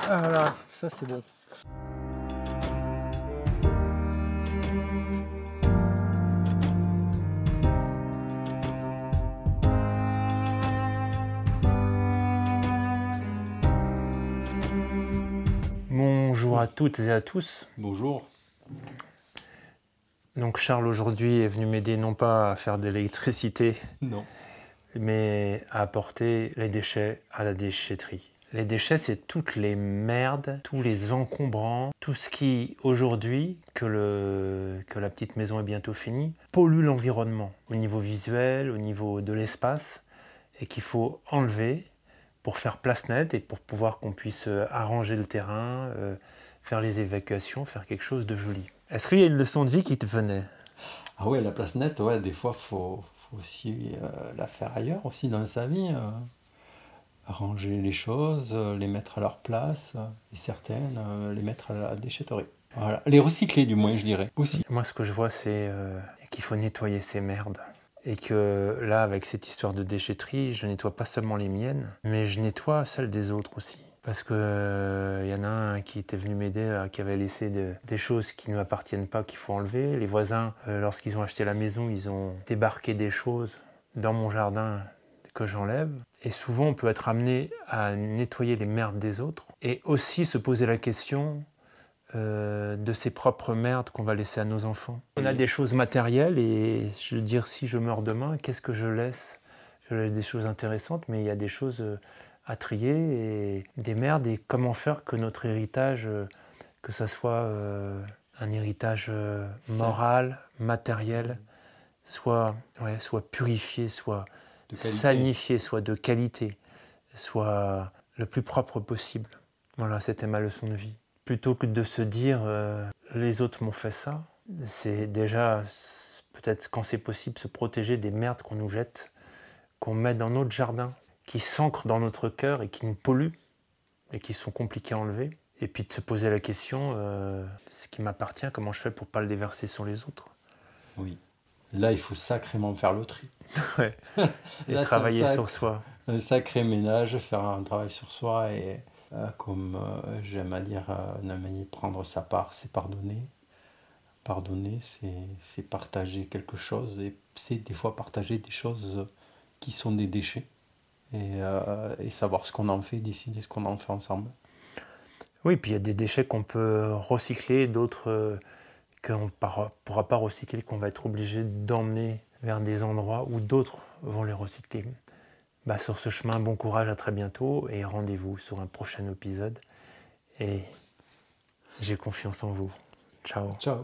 Ah là, ça c'est bon. Bonjour à toutes et à tous. Bonjour. Donc Charles aujourd'hui est venu m'aider non pas à faire de l'électricité, Non. mais à apporter les déchets à la déchetterie. Les déchets, c'est toutes les merdes, tous les encombrants, tout ce qui, aujourd'hui, que la petite maison est bientôt finie, pollue l'environnement, au niveau visuel, au niveau de l'espace, et qu'il faut enlever pour faire place nette et pour pouvoir qu'on puisse arranger le terrain, faire les évacuations, faire quelque chose de joli. Est-ce qu'il y a une leçon de vie qui te venait? Ah ouais, la place nette, ouais, des fois, faut aussi la faire ailleurs, aussi dans sa vie. Arranger les choses, les mettre à leur place, et certaines, les mettre à la déchetterie. Voilà. Les recycler, du moins, je dirais, aussi. Moi, ce que je vois, c'est qu'il faut nettoyer ces merdes. Et que là, avec cette histoire de déchetterie, je nettoie pas seulement les miennes, mais je nettoie celles des autres aussi. Parce que y en a un qui était venu m'aider, là, qui avait laissé des choses qui ne m'appartiennent pas, qu'il faut enlever. Les voisins, lorsqu'ils ont acheté la maison, ils ont débarqué des choses dans mon jardin que j'enlève. Et souvent, on peut être amené à nettoyer les merdes des autres et aussi se poser la question de ses propres merdes qu'on va laisser à nos enfants. On a des choses matérielles et je veux dire, si je meurs demain, qu'est-ce que je laisse? Je laisse des choses intéressantes, mais il y a des choses à trier et des merdes. Et comment faire que notre héritage, que ça soit un héritage moral, matériel, soit purifié, soit sanifié, soit de qualité, soit le plus propre possible. Voilà, c'était ma leçon de vie. Plutôt que de se dire les autres m'ont fait ça, c'est déjà peut-être quand c'est possible se protéger des merdes qu'on nous jette, qu'on met dans notre jardin, qui s'ancrent dans notre cœur et qui nous polluent et qui sont compliqués à enlever. Et puis de se poser la question, ce qui m'appartient, comment je fais pour ne pas le déverser sur les autres. Oui. Là, il faut sacrément faire le tri. Ouais. Et Là, travailler sur soi. Un sacré ménage, faire un travail sur soi et comme j'aime à dire, Namani, prendre sa part, c'est pardonner. Pardonner, c'est partager quelque chose et c'est des fois partager des choses qui sont des déchets et savoir ce qu'on en fait, décider ce qu'on en fait ensemble. Oui, puis il y a des déchets qu'on peut recycler, d'autres qu'on ne pourra pas recycler, qu'on va être obligé d'emmener vers des endroits où d'autres vont les recycler. Sur ce chemin, bon courage, à très bientôt et rendez-vous sur un prochain épisode. Et j'ai confiance en vous. Ciao. Ciao.